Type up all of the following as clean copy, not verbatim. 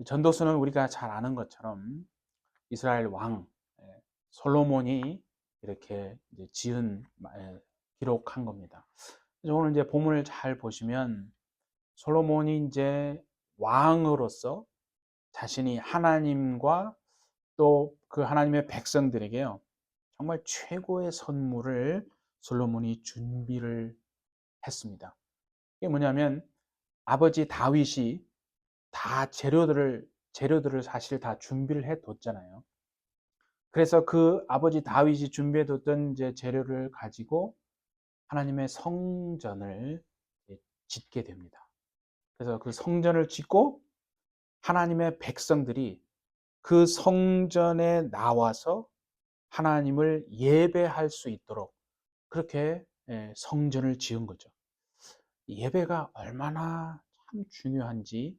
전도서는 우리가 잘 아는 것처럼 이스라엘 왕 솔로몬이 이렇게 이제 지은 기록한 겁니다. 그래서 오늘 이제 본문을 잘 보시면 솔로몬이 이제 왕으로서 자신이 하나님과 또 그 하나님의 백성들에게요, 정말 최고의 선물을 솔로몬이 준비를 했습니다. 이게 뭐냐면 아버지 다윗이 다 재료들을 사실 다 준비를 해 뒀잖아요. 그래서 그 아버지 다윗이 준비해 뒀던 이제 재료를 가지고 하나님의 성전을 짓게 됩니다. 그래서 그 성전을 짓고 하나님의 백성들이 그 성전에 나와서 하나님을 예배할 수 있도록 그렇게 성전을 지은 거죠. 예배가 얼마나 참 중요한지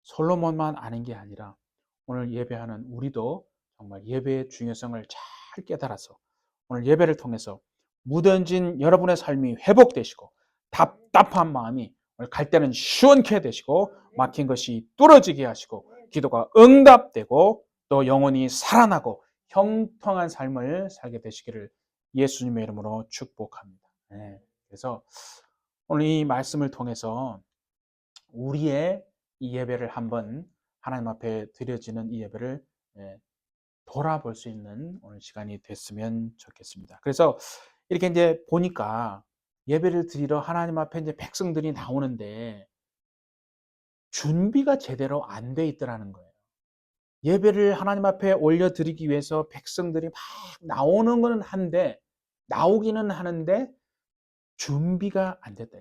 솔로몬만 아는 게 아니라 오늘 예배하는 우리도 정말 예배의 중요성을 잘 깨달아서 오늘 예배를 통해서 무뎌진 여러분의 삶이 회복되시고 답답한 마음이 오늘 갈 때는 시원케 되시고 막힌 것이 뚫어지게 하시고 기도가 응답되고 또 영혼이 살아나고 형통한 삶을 살게 되시기를 예수님의 이름으로 축복합니다. 네. 그래서 오늘 이 말씀을 통해서 우리의 이 예배를 한번 하나님 앞에 드려지는 이 예배를 돌아볼 수 있는 오늘 시간이 됐으면 좋겠습니다. 그래서 이렇게 이제 보니까 예배를 드리러 하나님 앞에 이제 백성들이 나오는데 준비가 제대로 안 돼 있더라는 거예요. 예배를 하나님 앞에 올려드리기 위해서 백성들이 막 나오는 것은 한데 나오기는 하는데 준비가 안 됐다.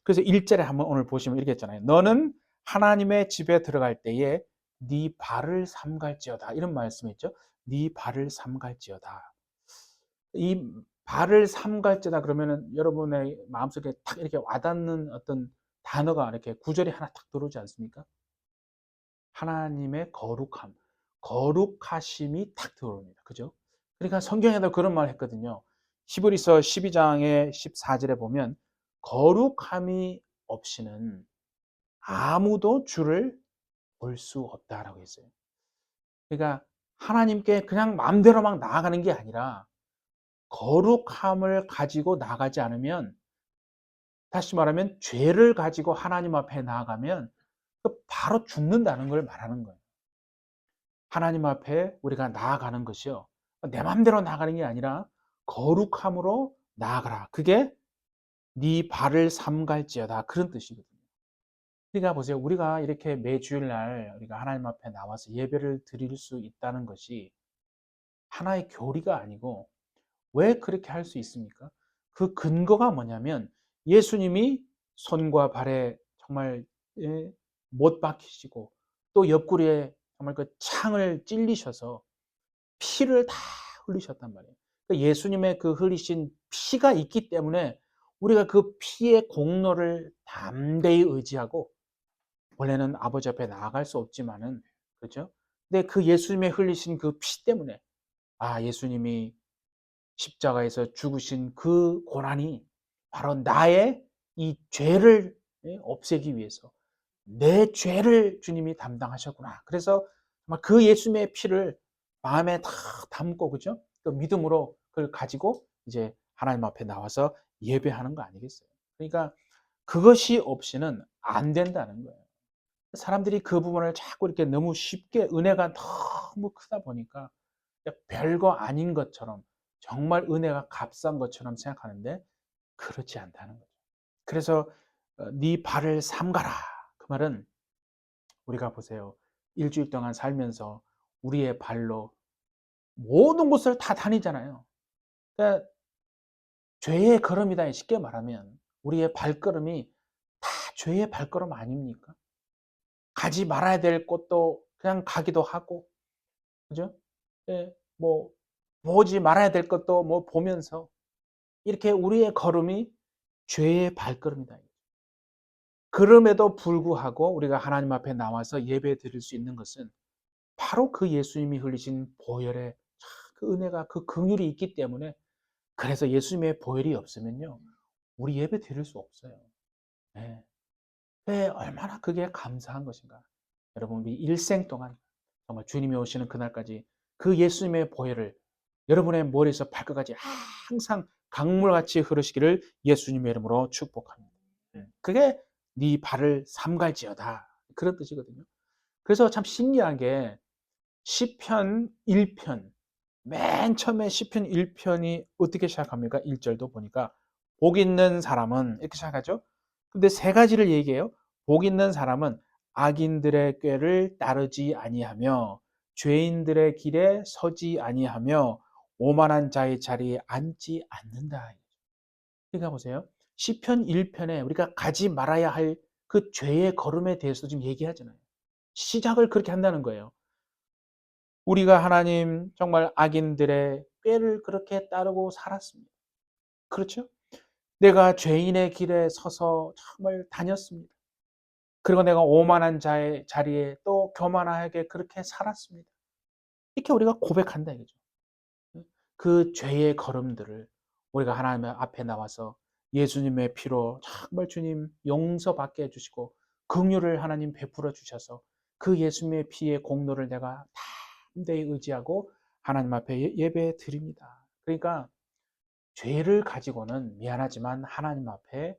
그래서 1절에 한번 오늘 보시면 이렇게 했잖아요. 너는 하나님의 집에 들어갈 때에 네 발을 삼갈지어다. 이런 말씀이 있죠. 네 발을 삼갈지어다. 이 발을 삼갈지어다 그러면은 여러분의 마음속에 탁 이렇게 와닿는 어떤 단어가 이렇게 구절이 하나 탁 들어오지 않습니까? 하나님의 거룩함, 거룩하심이 탁 들어옵니다. 그죠? 그러니까 성경에도 그런 말을 했거든요. 히브리서 12장의 14절에 보면 거룩함이 없이는 아무도 주를 볼 수 없다라고 했어요. 그러니까 하나님께 그냥 마음대로 막 나아가는 게 아니라 거룩함을 가지고 나가지 않으면, 다시 말하면 죄를 가지고 하나님 앞에 나아가면 바로 죽는다는 걸 말하는 거예요. 하나님 앞에 우리가 나아가는 것이요, 내 마음대로 나아가는 게 아니라 거룩함으로 나아가라. 그게 네 발을 삼갈지어다, 그런 뜻이거든요. 그러니까 보세요. 우리가 이렇게 매주일날 우리가 하나님 앞에 나와서 예배를 드릴 수 있다는 것이 하나의 교리가 아니고, 왜 그렇게 할 수 있습니까? 그 근거가 뭐냐면 예수님이 손과 발에 정말 못 박히시고 또 옆구리에 정말 그 창을 찔리셔서 피를 다 흘리셨단 말이에요. 예수님의 그 흘리신 피가 있기 때문에 우리가 그 피의 공로를 담대히 의지하고, 원래는 아버지 앞에 나아갈 수 없지만은, 그렇죠? 근데 그 예수님의 흘리신 그 피 때문에, 예수님이 십자가에서 죽으신 그 고난이 바로 나의 이 죄를 없애기 위해서 내 죄를 주님이 담당하셨구나. 그래서 정말 그 예수님의 피를 마음에 다 담고, 그죠? 그 믿음으로 그걸 가지고 이제 하나님 앞에 나와서 예배하는 거 아니겠어요? 그러니까 그것이 없이는 안 된다는 거예요. 사람들이 그 부분을 자꾸 이렇게 너무 쉽게, 은혜가 너무 크다 보니까 별거 아닌 것처럼, 정말 은혜가 값싼 것처럼 생각하는데 그렇지 않다는 거죠. 그래서 네 발을 삼가라. 그 말은 우리가 보세요. 일주일 동안 살면서 우리의 발로 모든 곳을 다 다니잖아요. 그러니까 죄의 걸음이다, 쉽게 말하면. 우리의 발걸음이 다 죄의 발걸음 아닙니까? 가지 말아야 될 곳도 그냥 가기도 하고, 그죠? 예, 뭐 보지 말아야 될 것도 뭐 보면서, 이렇게 우리의 걸음이 죄의 발걸음이다. 그럼에도 불구하고 우리가 하나님 앞에 나와서 예배 드릴 수 있는 것은 바로 그 예수님이 흘리신 보혈의 그 은혜가, 그 긍휼이 있기 때문에. 그래서 예수님의 보혈이 없으면요, 우리 예배 드릴 수 없어요. 네. 왜 얼마나 그게 감사한 것인가. 여러분 우리 일생 동안 정말 주님이 오시는 그날까지 그 예수님의 보혈을 여러분의 머리에서 발끝까지 항상 강물같이 흐르시기를 예수님의 이름으로 축복합니다. 그게 네 발을 삼갈지어다 그런 뜻이거든요. 그래서 참 신기한 게 시편 1편 맨 처음에 시편 1편이 어떻게 시작합니까? 1절도 보니까 복 있는 사람은 이렇게 시작하죠. 근데 세 가지를 얘기해요. 복 있는 사람은 악인들의 꾀를 따르지 아니하며 죄인들의 길에 서지 아니하며 오만한 자의 자리에 앉지 않는다. 그러니까 보세요. 시편 1편에 우리가 가지 말아야 할 그 죄의 걸음에 대해서 지금 얘기하잖아요. 시작을 그렇게 한다는 거예요. 우리가 하나님 정말 악인들의 꾀를 그렇게 따르고 살았습니다. 그렇죠? 내가 죄인의 길에 서서 정말 다녔습니다. 그리고 내가 오만한 자의 자리에 또 교만하게 그렇게 살았습니다. 이렇게 우리가 고백한다 이거죠. 그 죄의 걸음들을 우리가 하나님 앞에 나와서 예수님의 피로 정말 주님 용서받게 해주시고 긍휼을 하나님 베풀어 주셔서 그 예수님의 피의 공로를 내가 담대히 의지하고 하나님 앞에 예배 드립니다. 그러니까 죄를 가지고는 미안하지만 하나님 앞에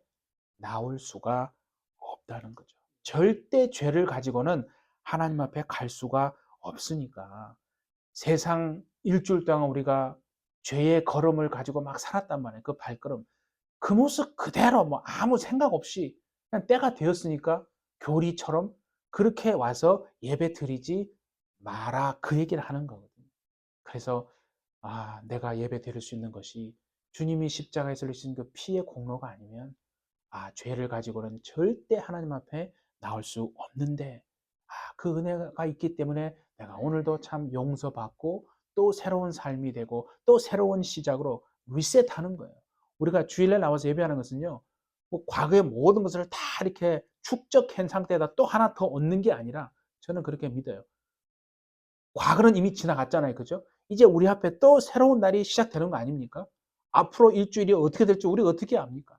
나올 수가 없다는 거죠. 절대 죄를 가지고는 하나님 앞에 갈 수가 없으니까 세상 일주일 동안 우리가 죄의 걸음을 가지고 막 살았단 말이에요. 그 발걸음. 그 모습 그대로 뭐 아무 생각 없이 그냥 때가 되었으니까 교리처럼 그렇게 와서 예배 드리지 마라. 그 얘기를 하는 거거든요. 그래서 내가 예배 드릴 수 있는 것이 주님이 십자가에서 흘리신 그 피의 공로가 아니면 죄를 가지고는 절대 하나님 앞에 나올 수 없는데 그 은혜가 있기 때문에 내가 오늘도 참 용서받고 또 새로운 삶이 되고 또 새로운 시작으로 리셋하는 거예요. 우리가 주일날 나와서 예배하는 것은요. 뭐 과거의 모든 것을 다 이렇게 축적한 상태에다 또 하나 더 얻는 게 아니라 저는 그렇게 믿어요. 과거는 이미 지나갔잖아요. 그죠? 이제 우리 앞에 또 새로운 날이 시작되는 거 아닙니까? 앞으로 일주일이 어떻게 될지 우리가 어떻게 압니까?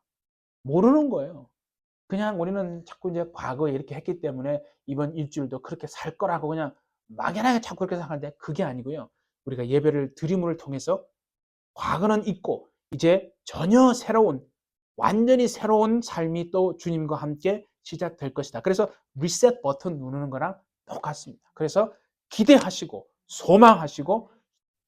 모르는 거예요. 그냥 우리는 자꾸 이제 과거에 이렇게 했기 때문에 이번 일주일도 그렇게 살 거라고 그냥 막연하게 자꾸 그렇게 생각하는데 그게 아니고요. 우리가 예배를 드림을 통해서 과거는 잊고 이제 전혀 새로운 완전히 새로운 삶이 또 주님과 함께 시작될 것이다. 그래서 리셋 버튼 누르는 거랑 똑같습니다. 그래서 기대하시고 소망하시고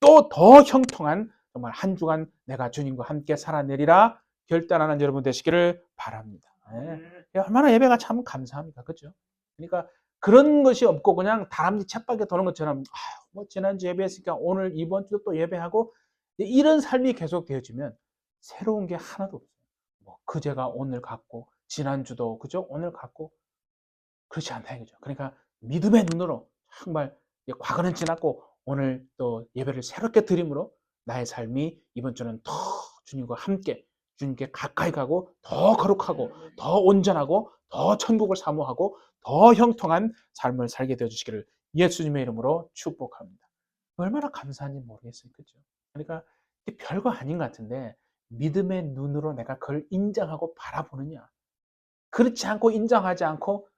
또 더 형통한 정말 한 주간 내가 주님과 함께 살아내리라 결단하는 여러분 되시기를 바랍니다. 네. 얼마나 예배가 참 감사합니다. 그죠? 그러니까 그런 것이 없고 그냥 다람쥐 쳇바퀴 도는 것처럼 뭐 지난주 예배했으니까 오늘 이번 주도 또 예배하고 이런 삶이 계속 되어지면 새로운 게 하나도 없어요. 뭐 그제가 오늘 같고 지난주도 그죠? 오늘 같고 그렇지 않다 이거죠. 그러니까 믿음의 눈으로 정말 과거는 지났고 오늘 또 예배를 새롭게 드림으로 나의 삶이 이번 주는 더 주님과 함께 주님께 가까이 가고 더 거룩하고 더 온전하고 더 천국을 사모하고 더 형통한 삶을 살게 되어 주시기를 예수님의 이름으로 축복합니다. 얼마나 감사한지 모르겠어요. 그죠? 그러니까 별거 아닌 것 같은데 믿음의 눈으로 내가 그걸 인정하고 바라보느냐. 그렇지 않고 인정하지 않고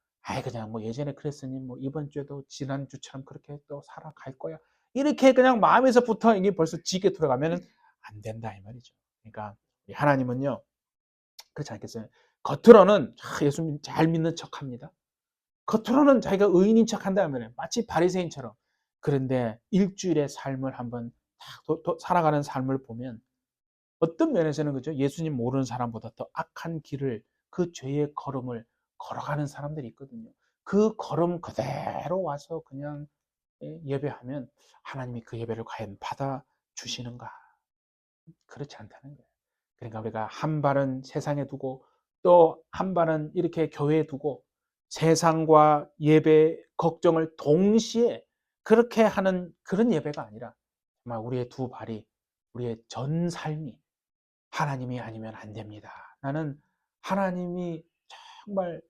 그냥 뭐 예전에 그랬으니 뭐 이번 주에도 지난주처럼 그렇게 또 살아갈 거야. 이렇게 그냥 마음에서부터 이게 벌써 지게 들어가면은 안 된다 이 말이죠. 그러니까 하나님은요. 그렇지 않겠어요? 겉으로는 예수 잘 믿는 척합니다. 겉으로는 자기가 의인인 척한다면 마치 바리새인처럼. 그런데 일주일의 삶을 한번 살아가는 삶을 보면 어떤 면에서는 그죠? 예수님 모르는 사람보다 더 악한 길을 그 죄의 걸음을 걸어가는 사람들이 있거든요. 그 걸음 그대로 와서 그냥 예배하면 하나님이 그 예배를 과연 받아 주시는가? 그렇지 않다는 거예요. 그러니까 우리가 한 발은 세상에 두고 또 한 발은 이렇게 교회에 두고 세상과 예배 걱정을 동시에 그렇게 하는 그런 예배가 아니라 정말 우리의 두 발이 우리의 전 삶이 하나님이 아니면 안 됩니다. 나는 하나님이 정말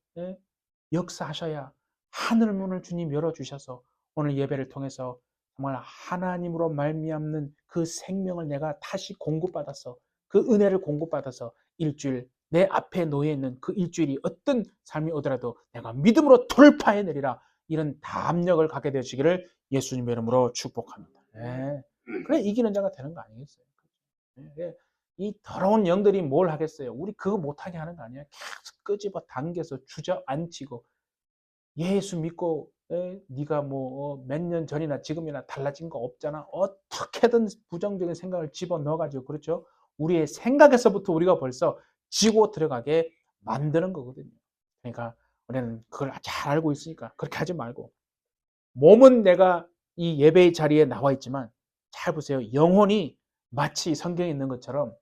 역사하셔야 하늘 문을 주님 열어주셔서 오늘 예배를 통해서 정말 하나님으로 말미암는 그 생명을 내가 다시 공급받아서 그 은혜를 공급받아서 일주일 내 앞에 놓여 있는 그 일주일이 어떤 삶이 오더라도 내가 믿음으로 돌파해내리라 이런 담력을 갖게 되시기를 예수님의 이름으로 축복합니다. 네. 그래 이기는 자가 되는 거 아니겠어요? 네. 이 더러운 영들이 뭘 하겠어요? 우리 그거 못하게 하는 거 아니야? 계속 끄집어 당겨서 주저앉히고 예수 믿고 네가 뭐 몇 년 전이나 지금이나 달라진 거 없잖아. 어떻게든 부정적인 생각을 집어넣어가지고 그렇죠? 우리의 생각에서부터 우리가 벌써 지고 들어가게 만드는 거거든요. 그러니까 우리는 그걸 잘 알고 있으니까 그렇게 하지 말고 몸은 내가 이 예배의 자리에 나와 있지만 잘 보세요. 영혼이 마치 성경에 있는 것처럼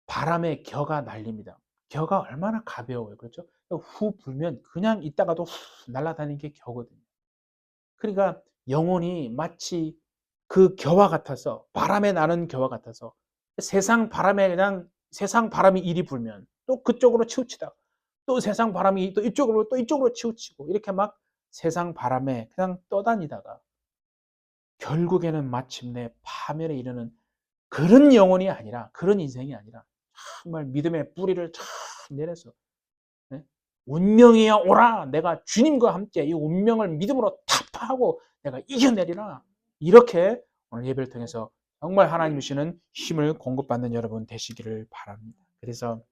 바람에 겨가 날립니다. 겨가 얼마나 가벼워요. 그렇죠? 후 불면 그냥 있다가도 후 날아다니는 게 겨거든요. 그러니까 영혼이 마치 그 겨와 같아서 바람에 나는 겨와 같아서 세상 바람에 그냥 세상 바람이 이리 불면 또 그쪽으로 치우치다 또 세상 바람이 또 이쪽으로 치우치고 이렇게 막 세상 바람에 그냥 떠다니다가 결국에는 마침내 파멸에 이르는 그런 영혼이 아니라 그런 인생이 아니라 정말 믿음의 뿌리를 쫙 내려서 네? 운명이야 오라 내가 주님과 함께 이 운명을 믿음으로 타파하고 내가 이겨내리라 이렇게 오늘 예배를 통해서 정말 하나님 주시는 힘을 공급받는 여러분 되시기를 바랍니다. 그래서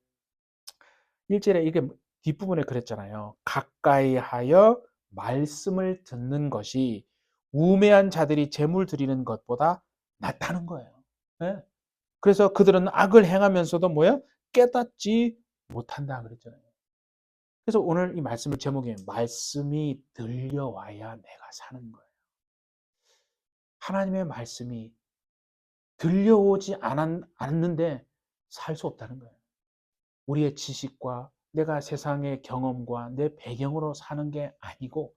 1절에 이게 뒷부분에 그랬잖아요. 가까이 하여 말씀을 듣는 것이 우매한 자들이 재물 드리는 것보다 낫다는 거예요. 네? 그래서 그들은 악을 행하면서도 뭐야? 깨닫지 못한다 그랬잖아요. 그래서 오늘 이 말씀의 제목이 말씀이 들려와야 내가 사는 거예요. 하나님의 말씀이 들려오지 않는데 살 수 없다는 거예요. 우리의 지식과 내가 세상의 경험과 내 배경으로 사는 게 아니고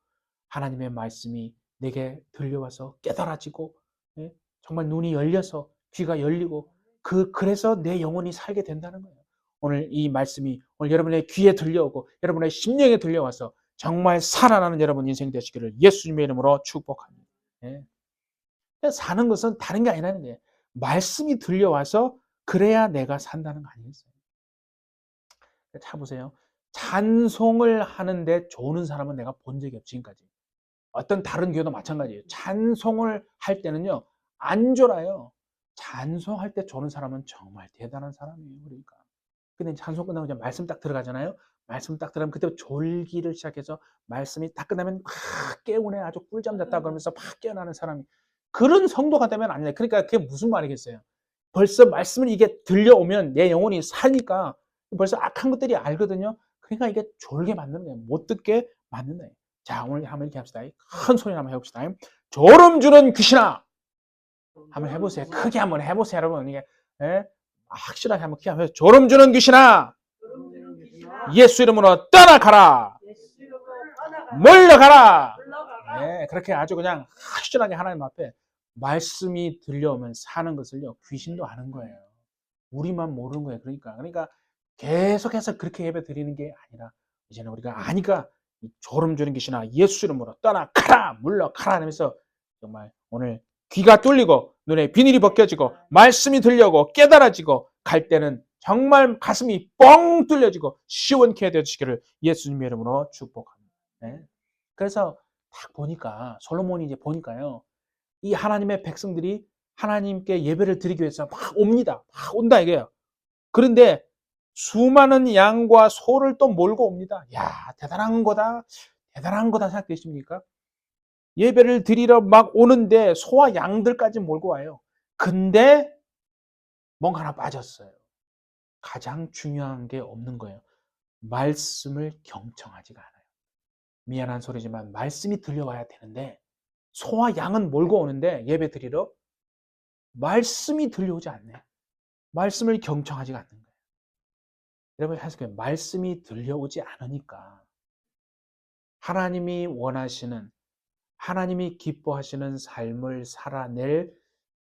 하나님의 말씀이 내게 들려와서 깨달아지고 정말 눈이 열려서 귀가 열리고 그래서 내 영혼이 살게 된다는 거예요. 오늘 이 말씀이 오늘 여러분의 귀에 들려오고 여러분의 심령에 들려와서 정말 살아나는 여러분 인생 되시기를 예수님의 이름으로 축복합니다. 예. 사는 것은 다른 게 아니라는 거예요. 말씀이 들려와서 그래야 내가 산다는 거 아니겠어요? 자 보세요. 찬송을 하는데 좋은 사람은 내가 본 적이 없어 지금까지. 어떤 다른 교회도 마찬가지예요. 찬송을 할 때는요. 안 졸아요. 찬송할 때 조는 사람은 정말 대단한 사람이에요. 그러니까. 근데 찬송 끝나고 이제 말씀 딱 들어가잖아요. 말씀 딱 들어가면 그때 졸기를 시작해서 말씀이 딱 끝나면 막 깨우네 아주 꿀잠 잤다 그러면서 막 깨어나는 사람이 그런 성도가 되면 안 돼. 그러니까 그게 무슨 말이겠어요. 벌써 말씀을 이게 들려오면 내 영혼이 사니까 벌써 악한 것들이 알거든요. 그러니까 이게 졸게 만드는 거예요. 못 듣게 만드는 거예요. 자, 오늘 한번 이렇게 합시다. 큰 소리 한번 해봅시다. 졸음 주는 귀신아! 한번 해보세요. 크게 한번 해보세요, 여러분. 이게, 예? 확실하게 한번 크게 한번 해보세요. 졸음 주는 귀신아! 예수 이름으로 떠나가라! 물러가라! 네, 그렇게 아주 그냥 확실하게 하나님 앞에 말씀이 들려오면 사는 것을요, 귀신도 아는 거예요. 우리만 모르는 거예요. 그러니까 계속해서 그렇게 예배 드리는 게 아니라 이제는 우리가 아니까 졸음 주는 귀신아 예수 이름으로 떠나가라 물러가라 하면서 정말 오늘 귀가 뚫리고 눈에 비닐이 벗겨지고 말씀이 들려오고 깨달아지고 갈 때는 정말 가슴이 뻥 뚫려지고 시원케 되시기를 예수님의 이름으로 축복합니다. 네. 그래서 딱 보니까 솔로몬이 이제 보니까요. 이 하나님의 백성들이 하나님께 예배를 드리기 위해서 막 옵니다. 막 온다 이게요. 그런데 수많은 양과 소를 또 몰고 옵니다. 야, 대단한 거다. 대단한 거다 생각되십니까? 예배를 드리러 막 오는데 소와 양들까지 몰고 와요. 근데 뭔가 하나 빠졌어요. 가장 중요한 게 없는 거예요. 말씀을 경청하지가 않아요. 미안한 소리지만 말씀이 들려와야 되는데 소와 양은 몰고 오는데 예배 드리러 말씀이 들려오지 않네. 말씀을 경청하지가 않는 거예요. 여러분 하세요. 말씀이 들려오지 않으니까 하나님이 원하시는 하나님이 기뻐하시는 삶을 살아낼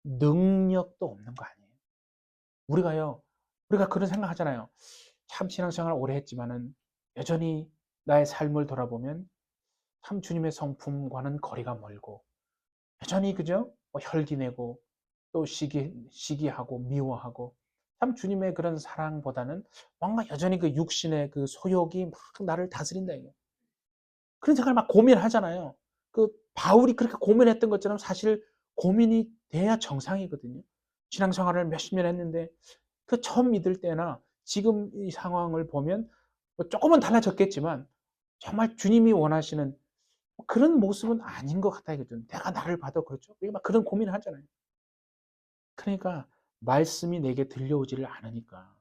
능력도 없는 거 아니에요. 우리가 그런 생각하잖아요. 참 신앙생활 오래 했지만은 여전히 나의 삶을 돌아보면 참 주님의 성품과는 거리가 멀고 여전히 그죠? 혈기내고 또 시기하고 미워하고 참 주님의 그런 사랑보다는 뭔가 여전히 그 육신의 그 소욕이 막 나를 다스린다 이거. 그런 생각을 막 고민하잖아요. 그 바울이 그렇게 고민했던 것처럼 사실 고민이 돼야 정상이거든요. 신앙생활을 몇십 년 했는데 그 처음 믿을 때나 지금 이 상황을 보면 뭐 조금은 달라졌겠지만 정말 주님이 원하시는 그런 모습은 아닌 것 같아요. 내가 나를 봐도 그렇죠. 막 그런 고민을 하잖아요. 그러니까 말씀이 내게 들려오지를 않으니까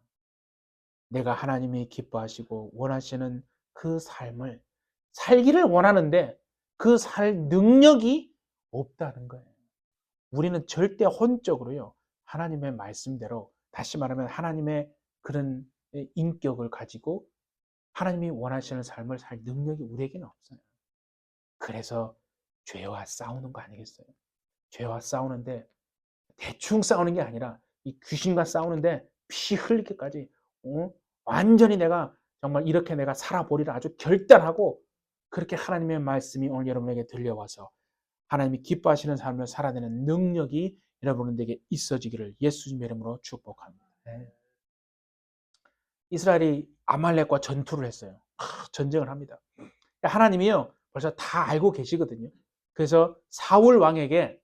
내가 하나님이 기뻐하시고 원하시는 그 삶을 살기를 원하는데 그 살 능력이 없다는 거예요. 우리는 절대 혼적으로요. 하나님의 말씀대로 다시 말하면 하나님의 그런 인격을 가지고 하나님이 원하시는 삶을 살 능력이 우리에게는 없어요. 그래서 죄와 싸우는 거 아니겠어요? 죄와 싸우는데 대충 싸우는 게 아니라 이 귀신과 싸우는데 피 흘리기까지 완전히 내가 정말 이렇게 내가 살아보리라 아주 결단하고 그렇게 하나님의 말씀이 오늘 여러분에게 들려와서 하나님이 기뻐하시는 삶을 살아내는 능력이 여러분에게 있어지기를 예수님의 이름으로 축복합니다. 네. 이스라엘이 아말렉과 전투를 했어요. 전쟁을 합니다. 하나님이요 벌써 다 알고 계시거든요. 그래서 사울 왕에게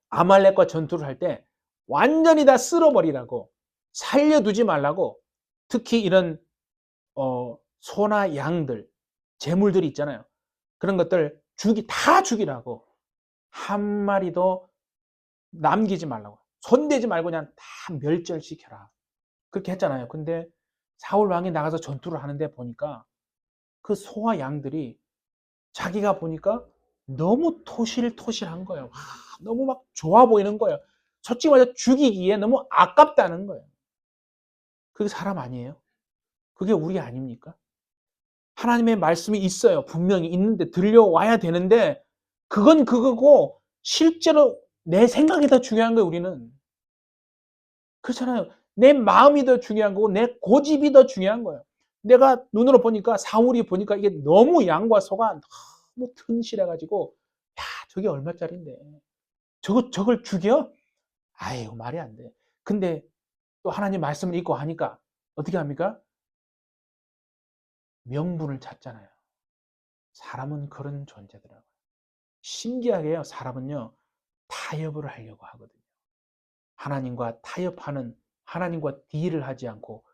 아말렉과 전투를 할 때 완전히 다 쓸어버리라고 살려두지 말라고 특히 이런 소나 양들 재물들이 있잖아요. 그런 것들 다 죽이라고 한 마리도 남기지 말라고 손대지 말고 그냥 다 멸절시켜라 그렇게 했잖아요. 근데 사울 왕이 나가서 전투를 하는데 보니까 그 소와 양들이 자기가 보니까 너무 토실토실한 거예요. 너무 막 좋아 보이는 거예요. 솔직히 말해서 죽이기에 너무 아깝다는 거예요. 그게 사람 아니에요? 그게 우리 아닙니까? 하나님의 말씀이 있어요. 분명히 있는데 들려와야 되는데 그건 그거고 실제로 내 생각이 더 중요한 거예요. 우리는. 그렇잖아요. 내 마음이 더 중요한 거고 내 고집이 더 중요한 거예요. 내가 눈으로 보니까 사울이 보니까 이게 너무 양과 소가 너무 튼실해가지고 야 저게 얼마짜린데 저걸 죽여? 아유 말이 안 돼. 근데 또 하나님 말씀을 읽고 하니까 어떻게 합니까? 명분을 찾잖아요. 사람은 그런 존재더라고요. 신기하게요. 사람은요. 타협을 하려고 하거든요. 하나님과 타협하는 하나님과 딜을 하지 않고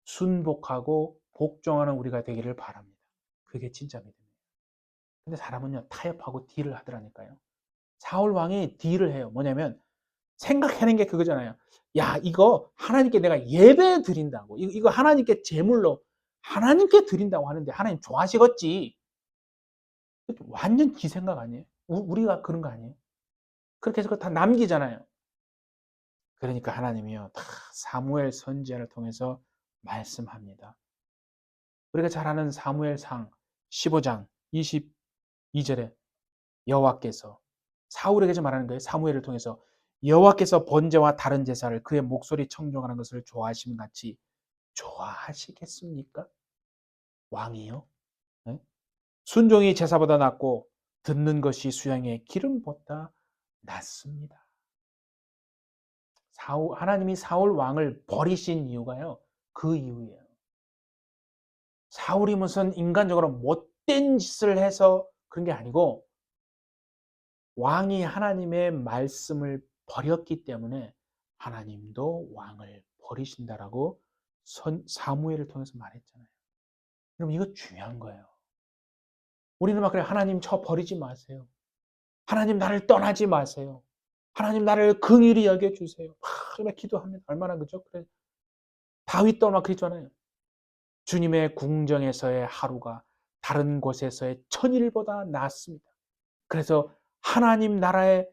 순복하고 복종하는 우리가 되기를 바랍니다. 그게 진짜 믿음이에요. 근데 사람은요. 타협하고 딜을 하더라니까요. 사울 왕이 딜을 해요. 뭐냐면 생각하는 게 그거잖아요. 야, 이거 하나님께 내가 예배 드린다고. 이거 하나님께 제물로 하나님께 드린다고 하는데 하나님 좋아하시겠지. 완전 지 생각 아니에요? 우리가 그런 거 아니에요? 그렇게 해서 다 남기잖아요. 그러니까 하나님이요. 다 사무엘 선지자를 통해서 말씀합니다. 우리가 잘 아는 사무엘상 15장 22절에 여호와께서 사울에게 말하는 거예요. 사무엘을 통해서 여호와께서 번제와 다른 제사를 그의 목소리 청종하는 것을 좋아하시는 같이 좋아하시겠습니까? 왕이요? 네? 순종이 제사보다 낫고 듣는 것이 수양의 기름보다 낫습니다. 하나님이 사울 왕을 버리신 이유가요. 그 이유예요. 사울이 무슨 인간적으로 못된 짓을 해서 그런 게 아니고 왕이 하나님의 말씀을 버렸기 때문에 하나님도 왕을 버리신다라고 사무엘을 통해서 말했잖아요. 여러분 이거 중요한 거예요. 우리는 막 그래 하나님 저 버리지 마세요. 하나님 나를 떠나지 마세요. 하나님 나를 긍휼히 여겨 주세요. 막 기도하면 얼마나 그죠? 그래 다윗도 막 그랬잖아요. 주님의 궁정에서의 하루가 다른 곳에서의 천일보다 낫습니다. 그래서 하나님 나라의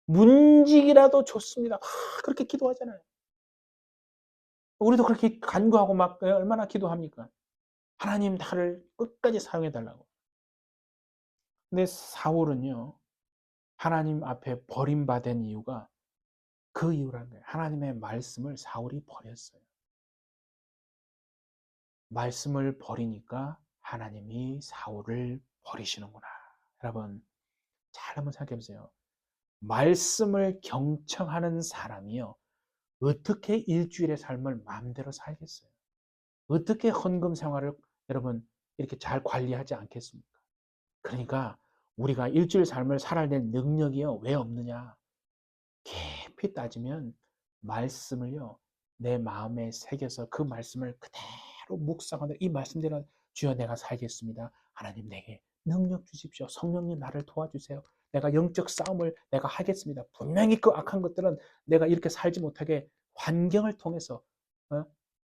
문직이라도 좋습니다. 그렇게 기도하잖아요. 우리도 그렇게 간구하고 막 얼마나 기도합니까? 하나님 나를 끝까지 사용해 달라고. 근데 사울은요. 하나님 앞에 버림받은 이유가 그 이유라는 거예요. 하나님의 말씀을 사울이 버렸어요. 말씀을 버리니까 하나님이 사울을 버리시는구나. 여러분 잘 한번 생각해 보세요. 말씀을 경청하는 사람이요. 어떻게 일주일의 삶을 마음대로 살겠어요? 어떻게 헌금 생활을 여러분 이렇게 잘 관리하지 않겠습니까? 그러니까 우리가 일주일 삶을 살아낼 능력이요. 왜 없느냐? 깊이 따지면 말씀을요. 내 마음에 새겨서 그 말씀을 그대로 묵상하는 이 말씀대로 주여 내가 살겠습니다. 하나님 내게 능력 주십시오. 성령님 나를 도와주세요. 내가 영적 싸움을 내가 하겠습니다. 분명히 그 악한 것들은 내가 이렇게 살지 못하게 환경을 통해서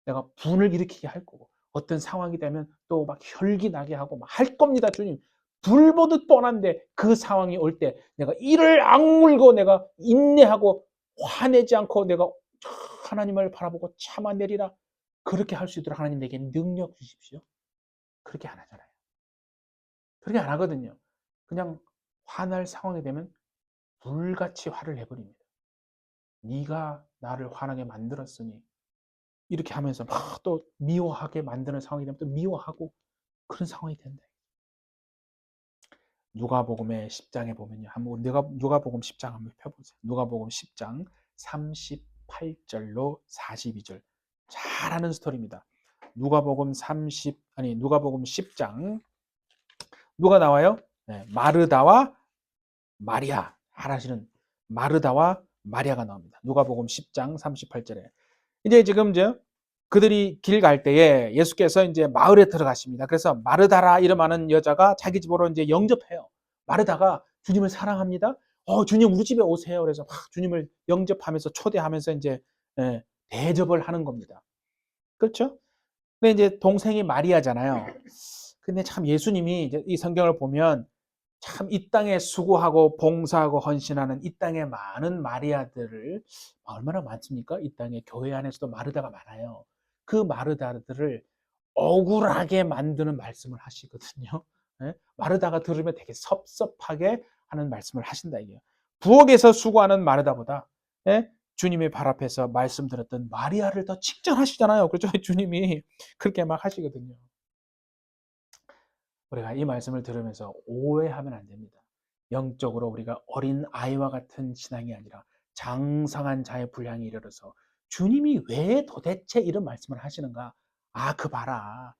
내가 분을 일으키게 할 거고 어떤 상황이 되면 또 막 혈기 나게 하고 막 할 겁니다. 주님. 불 보듯 뻔한데 그 상황이 올 때 내가 이를 악물고 내가 인내하고 화내지 않고 내가 하나님을 바라보고 참아내리라. 그렇게 할 수 있도록 하나님 내게 능력 주십시오. 그렇게 안 하잖아요. 그렇게 안 하거든요. 그냥 화날 상황이 되면 불같이 화를 내버립니다. 네가 나를 화나게 만들었으니 이렇게 하면서 막 또 미워하게 만드는 상황이 되면 또 미워하고 그런 상황이 된다. 누가복음의 10장에 보면요. 한번 누가복음 10장 한번 펴보세요. 누가복음 10장 38절로 42절. 잘 아는 스토리입니다. 누가복음 10장 누가 나와요? 네, 마르다와 마리아. 잘 아시는 마르다와 마리아가 나옵니다. 누가복음 10장 38절에. 이제 지금 그들이 길 갈 때에 예수께서 이제 마을에 들어가십니다. 그래서 마르다라 이름하는 여자가 자기 집으로 이제 영접해요. 마르다가 주님을 사랑합니다. 주님 우리 집에 오세요. 그래서 막 주님을 영접하면서 초대하면서 이제 대접을 하는 겁니다. 그렇죠? 근데 이제 동생이 마리아잖아요. 근데 참 예수님이 이제 이 성경을 보면 참 이 땅에 수고하고 봉사하고 헌신하는 이 땅에 많은 마리아들을 얼마나 많습니까? 이 땅에 교회 안에서도 마르다가 많아요. 그 마르다들을 억울하게 만드는 말씀을 하시거든요. 예? 마르다가 들으면 되게 섭섭하게 하는 말씀을 하신다 이게요. 부엌에서 수고하는 마르다보다 예? 주님의 발 앞에서 말씀 들었던 마리아를 더 칭찬하시잖아요. 그렇죠? 주님이 그렇게 막 하시거든요. 우리가 이 말씀을 들으면서 오해하면 안 됩니다. 영적으로 우리가 어린 아이와 같은 신앙이 아니라 장성한 자의 분량에 이르러서 주님이 왜 도대체 이런 말씀을 하시는가? 그 봐라.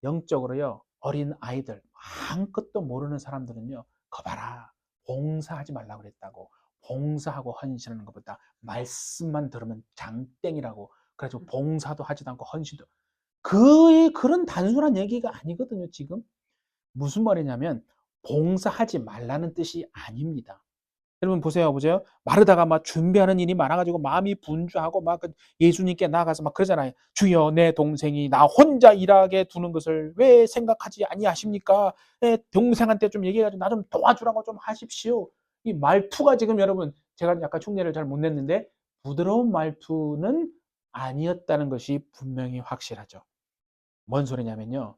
영적으로요, 어린 아이들, 아무것도 모르는 사람들은요, 거 봐라. 봉사하지 말라고 그랬다고. 봉사하고 헌신하는 것보다 말씀만 들으면 장땡이라고. 그래가지고 봉사도 하지도 않고 헌신도. 그런 단순한 얘기가 아니거든요, 지금. 무슨 말이냐면 봉사하지 말라는 뜻이 아닙니다. 여러분 보세요. 마르다가 막 준비하는 일이 많아가지고 마음이 분주하고 막 예수님께 나가서 막 그러잖아요. 주여 내 동생이 나 혼자 일하게 두는 것을 왜 생각하지 아니하십니까? 내 동생한테 좀 얘기해가지고 나 좀 도와주라고 좀 하십시오. 이 말투가 지금 여러분 제가 약간 흉내를 잘 못 냈는데 부드러운 말투는 아니었다는 것이 분명히 확실하죠. 뭔 소리냐면요.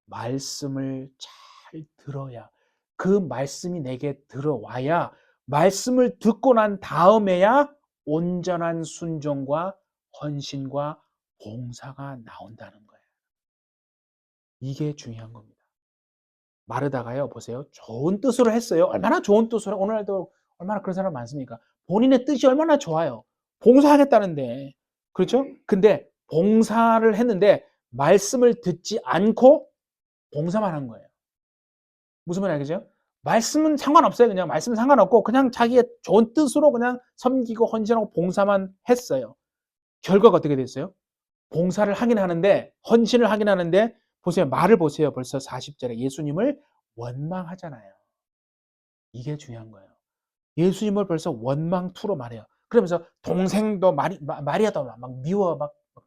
말씀을 잘 들어야 그 말씀이 내게 들어와야 말씀을 듣고 난 다음에야 온전한 순종과 헌신과 봉사가 나온다는 거예요. 이게 중요한 겁니다. 마르다가요, 보세요. 좋은 뜻으로 했어요. 얼마나 좋은 뜻으로, 오늘날도 얼마나 그런 사람 많습니까? 본인의 뜻이 얼마나 좋아요. 봉사하겠다는데. 그렇죠? 근데 봉사를 했는데 말씀을 듣지 않고 봉사만 한 거예요. 무슨 말인지 알겠죠? 말씀은 상관없어요. 그냥 말씀은 상관없고 그냥 자기의 좋은 뜻으로 그냥 섬기고 헌신하고 봉사만 했어요. 결과가 어떻게 됐어요? 봉사를 하긴 하는데 헌신을 하긴 하는데 보세요. 말을 보세요. 벌써 40절에 예수님을 원망하잖아요. 이게 중요한 거예요. 예수님을 벌써 원망투로 말해요. 그러면서 동생도 마리아도 막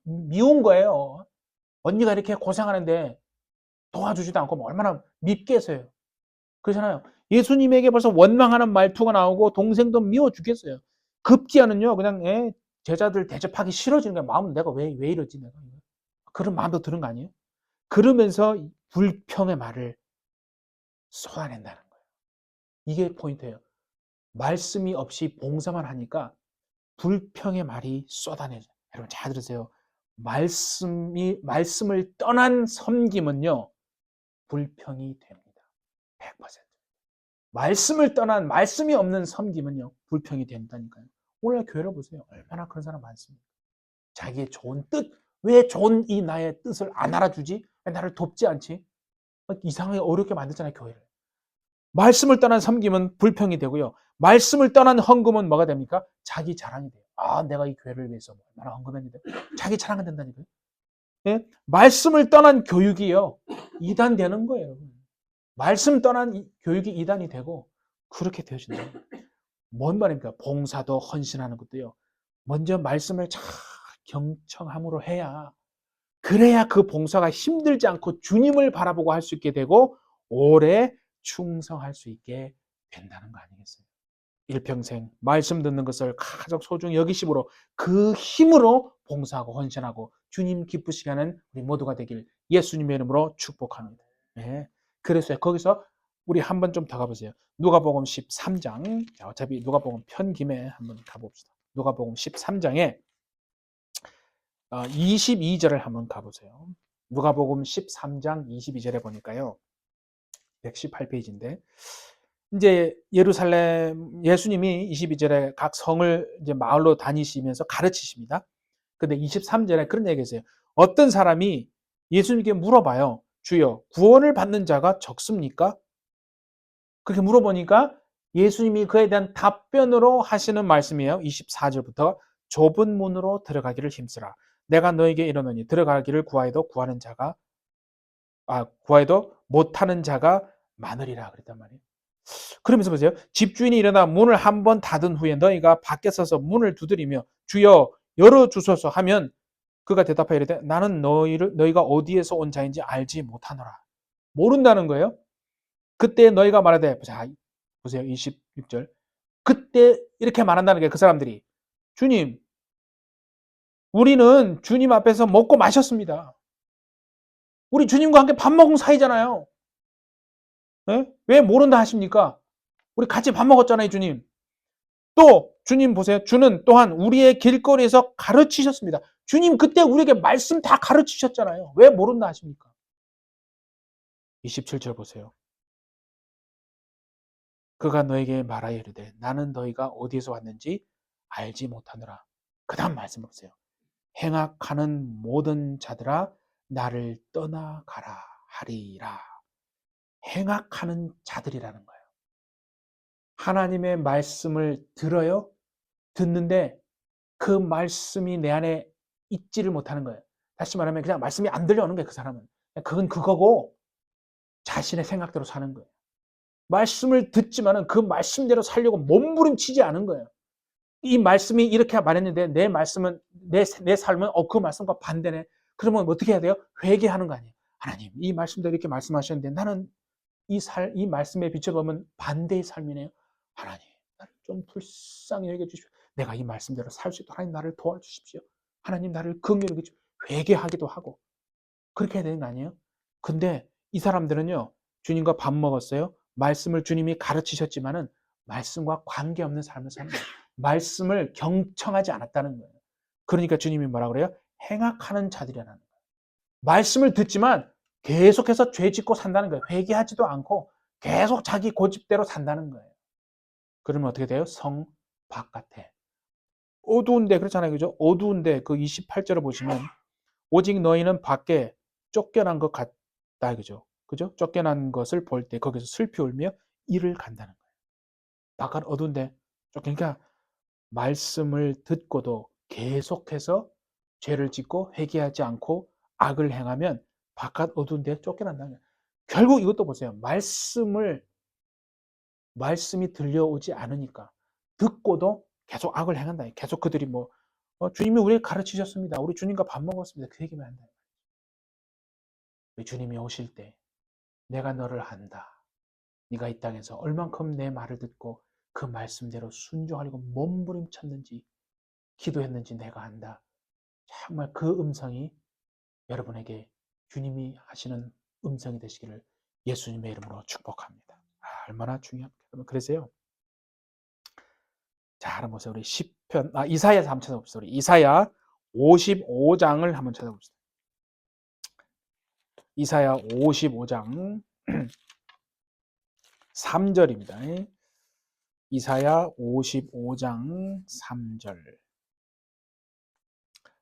미운 거예요. 언니가 이렇게 고생하는데 도와주지도 않고 얼마나 밉겠어요. 그렇잖아요. 예수님에게 벌써 원망하는 말투가 나오고 동생도 미워 죽겠어요. 급기야는요, 그냥 제자들 대접하기 싫어지는 거야. 마음은 내가 왜 이러지 내가. 그런 마음도 드는 거 아니에요? 그러면서 불평의 말을 쏟아낸다는 거예요. 이게 포인트예요. 말씀이 없이 봉사만 하니까 불평의 말이 쏟아내죠. 여러분 잘 들으세요. 말씀을 떠난 섬김은요, 불평이 됩니다. 100%. 말씀을 떠난 말씀이 없는 섬김은요 불평이 된다니까요. 오늘 교회를 보세요. 얼마나 그런 사람 많습니까? 자기의 좋은 뜻, 왜 좋은 이 나의 뜻을 안 알아주지? 왜 나를 돕지 않지? 이상하게 어렵게 만들잖아요, 교회를. 말씀을 떠난 섬김은 불평이 되고요. 말씀을 떠난 헌금은 뭐가 됩니까? 자기 자랑이 돼요. 아, 내가 이 교회를 위해서 얼마나 헌금했는데. 자기 자랑이 된다니까요. 예? 말씀을 떠난 교육이요. 이단되는 거예요. 말씀 떠난 교육이 이단이 되고 그렇게 되어진다. 뭔 말입니까? 봉사도 헌신하는 것도요. 먼저 말씀을 잘 경청함으로 해야 그래야 그 봉사가 힘들지 않고 주님을 바라보고 할 수 있게 되고 오래 충성할 수 있게 된다는 거 아니겠어요? 일평생 말씀 듣는 것을 가장 소중히 여기심으로 그 힘으로 봉사하고 헌신하고 주님 기쁘시게 하는 우리 모두가 되길 예수님의 이름으로 축복합니다. 네. 그래서 거기서 우리 한번 좀 더 가보세요. 누가복음 13장. 어차피 누가복음 편 김에 한번 가봅시다. 누가복음 13장에 22절을 한번 가보세요. 누가복음 13장 22절에 보니까요. 118페이지인데 이제 예루살렘 예수님이 22절에 각 성을 이제 마을로 다니시면서 가르치십니다. 근데 23절에 그런 얘기가 있어요. 어떤 사람이 예수님께 물어봐요. 주여, 구원을 받는 자가 적습니까? 그렇게 물어보니까 예수님이 그에 대한 답변으로 하시는 말씀이에요. 24절부터 좁은 문으로 들어가기를 힘쓰라. 내가 너에게 이르노니 들어가기를 구하여도 구하여도 못하는 자가 많으리라 그랬단 말이에요. 그러면서 보세요. 집주인이 일어나 문을 한 번 닫은 후에 너희가 밖에 서서 문을 두드리며 주여 열어주소서 하면 그가 대답하여 이르되 나는 너희가 어디에서 온 자인지 알지 못하노라. 모른다는 거예요. 그때 너희가 말하되 자 보세요. 26절. 그때 이렇게 말한다는 게 그 사람들이 주님 우리는 주님 앞에서 먹고 마셨습니다. 우리 주님과 함께 밥 먹은 사이잖아요. 네? 왜 모른다 하십니까? 우리 같이 밥 먹었잖아요, 주님. 또 주님 보세요. 주는 또한 우리의 길거리에서 가르치셨습니다. 주님 그때 우리에게 말씀 다 가르치셨잖아요. 왜 모른다 하십니까? 27절 보세요. 그가 너에게 말하여 이르되 나는 너희가 어디에서 왔는지 알지 못하노라. 그 다음 말씀 보세요. 행악하는 모든 자들아 나를 떠나가라 하리라. 행악하는 자들이라는 거예요. 하나님의 말씀을 들어요. 듣는데 그 말씀이 내 안에 있지를 못하는 거예요. 다시 말하면 그냥 말씀이 안 들려오는 거예요. 그 사람은. 그건 그거고 자신의 생각대로 사는 거예요. 말씀을 듣지만은 그 말씀대로 살려고 몸부림치지 않은 거예요. 이 말씀이 이렇게 말했는데 내 말씀은 내 삶은 그 말씀과 반대네. 그러면 어떻게 해야 돼요? 회개하는 거 아니에요. 하나님, 이 말씀대로 이렇게 말씀하셨는데 나는 이 말씀에 비춰보면 반대의 삶이네요. 하나님, 나를 좀 불쌍히 여겨주십시오. 내가 이 말씀대로 살 수 있도록 하나님 나를 도와주십시오. 하나님 나를 긍휼히 여겨주십시오. 회개하기도 하고 그렇게 해야 되는 거 아니에요? 근데 이 사람들은요. 주님과 밥 먹었어요. 말씀을 주님이 가르치셨지만은 말씀과 관계없는 삶을 사는 거예요. 말씀을 경청하지 않았다는 거예요. 그러니까 주님이 뭐라 그래요? 행악하는 자들이라는 거예요. 말씀을 듣지만 계속해서 죄 짓고 산다는 거예요. 회개하지도 않고 계속 자기 고집대로 산다는 거예요. 그러면 어떻게 돼요? 성 바깥에. 어두운데 그렇잖아요. 그죠? 어두운데 그 28절을 보시면 오직 너희는 밖에 쫓겨난 것 같다. 그죠? 그죠? 쫓겨난 것을 볼 때 거기서 슬피 울며 이를 간다는 거예요. 바깥 어두운데 그러니까 말씀을 듣고도 계속해서 죄를 짓고 회개하지 않고 악을 행하면 바깥 어두운 데 쫓겨난다는 거예요. 결국 이것도 보세요. 말씀이 들려오지 않으니까 듣고도 계속 악을 행한다. 계속 그들이 주님이 우리에게 가르치셨습니다. 우리 주님과 밥 먹었습니다. 그 얘기만 한다. 우리 주님이 오실 때 내가 너를 안다. 네가 이 땅에서 얼만큼 내 말을 듣고 그 말씀대로 순종하려고 몸부림쳤는지 기도했는지 내가 안다. 정말 그 음성이 여러분에게 주님이 하시는 음성이 되시기를 예수님의 이름으로 축복합니다. 얼마나 중요합니까? 여러분 그래서요. 자, 한번 보세요. 우리 이사야에서 한번 찾아봅시다. 우리 이사야 55장을 한번 찾아봅시다. 이사야 55장 3절입니다. 이사야 55장 3절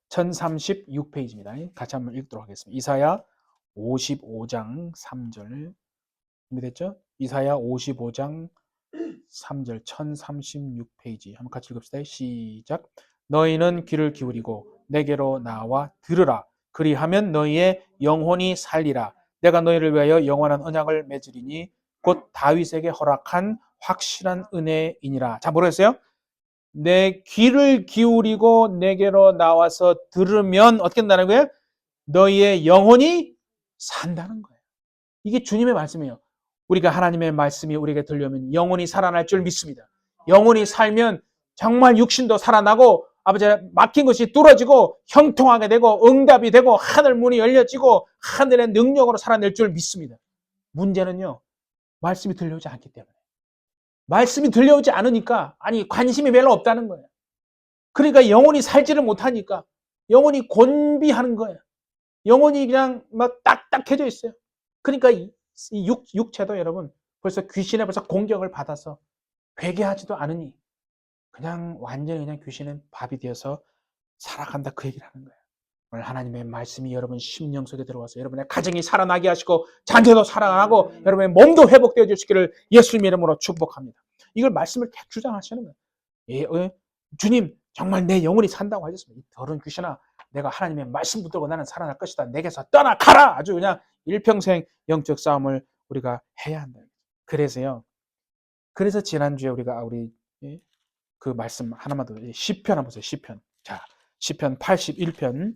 1036페이지입니다. 같이 한번 읽도록 하겠습니다. 이사야 55장 3절 준비됐죠? 이사야 55장 3절 1036페이지 한번 같이 읽읍시다. 시작. 너희는 귀를 기울이고 내게로 나와 들으라. 그리하면 너희의 영혼이 살리라. 내가 너희를 위하여 영원한 언약을 맺으리니 곧 다윗에게 허락한 확실한 은혜이니라. 자, 뭐랬어요? 내 귀를 기울이고 내게로 나와서 들으면 어떻게 된다는 거예요? 너희의 영혼이 산다는 거예요. 이게 주님의 말씀이에요. 우리가 하나님의 말씀이 우리에게 들려오면 영혼이 살아날 줄 믿습니다. 영혼이 살면 정말 육신도 살아나고 아버지 막힌 것이 뚫어지고 형통하게 되고 응답이 되고 하늘 문이 열려지고 하늘의 능력으로 살아낼 줄 믿습니다. 문제는요, 말씀이 들려오지 않기 때문에. 말씀이 들려오지 않으니까 관심이 별로 없다는 거예요. 그러니까 영혼이 살지를 못하니까 영혼이 곤비하는 거예요. 영혼이 그냥 막 딱딱해져 있어요. 그러니까 이 육체도 여러분 벌써 귀신에 벌써 공격을 받아서 회개하지도 않으니 그냥 완전히 그냥 귀신은 밥이 되어서 살아간다, 그 얘기를 하는 거예요. 오늘 하나님의 말씀이 여러분 심령 속에 들어와서 여러분의 가정이 살아나게 하시고 자녀도 살아나고 여러분의 몸도 회복되어 주시기를 예수님 이름으로 축복합니다. 이걸 말씀을 계속 주장하시는 거예요. 주님 정말 내 영혼이 산다고 하셨습니다. 이 더러운 귀신아, 내가 하나님의 말씀 붙들고 나는 살아날 것이다. 내게서 떠나가라. 아주 그냥 일평생 영적 싸움을 우리가 해야 한다. 그래서요. 그래서 지난주에 우리가 그 말씀 하나만 더, 시편 한번 보세요. 시편. 자, 시편 81편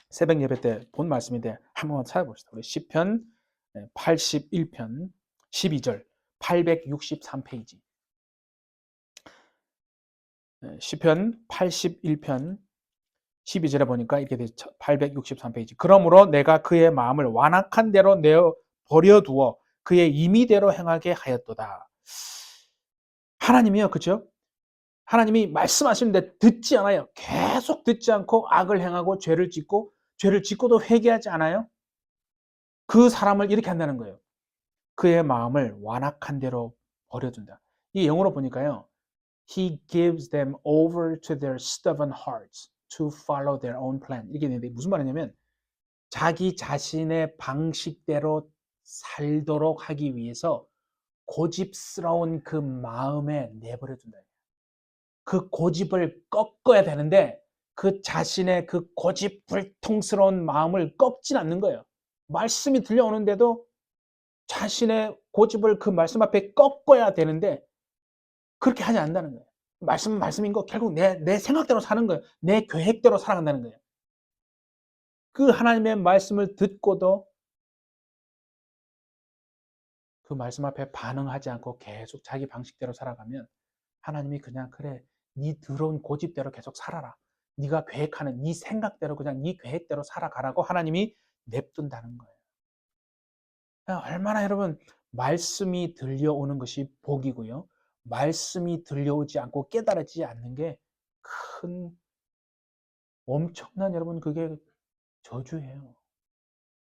새벽 예배 때 본 말씀인데 한번 찾아봅시다. 우리 시편 81편 12절 863페이지. 시편 81편 12절에 보니까 이렇게 되죠. 863페이지. 그러므로 내가 그의 마음을 완악한 대로 내어 버려두어 그의 임의대로 행하게 하였도다. 하나님이요, 그렇죠? 하나님이 말씀하시는데 듣지 않아요. 계속 듣지 않고 악을 행하고 죄를 짓고도 회개하지 않아요. 그 사람을 이렇게 한다는 거예요. 그의 마음을 완악한 대로 버려둔다. 이 영어로 보니까요. He gives them over to their stubborn hearts to follow their own plan. 이게 있는데 무슨 말이냐면 자기 자신의 방식대로 살도록 하기 위해서 고집스러운 그 마음에 내버려둔다. 그 고집을 꺾어야 되는데 그 자신의 그 고집 불통스러운 마음을 꺾진 않는 거예요. 말씀이 들려오는데도 자신의 고집을 그 말씀 앞에 꺾어야 되는데 그렇게 하지 않는다는 거예요. 말씀은 말씀인 거 결국 내 생각대로 사는 거예요. 내 계획대로 살아간다는 거예요. 그 하나님의 말씀을 듣고도 그 말씀 앞에 반응하지 않고 계속 자기 방식대로 살아가면 하나님이 그냥 그래, 네 더러운 고집대로 계속 살아라. 네가 계획하는 네 생각대로 그냥 네 계획대로 살아가라고 하나님이 냅둔다는 거예요. 얼마나 여러분 말씀이 들려오는 것이 복이고요. 말씀이 들려오지 않고 깨달아지지 않는 게 큰 엄청난 여러분 그게 저주예요.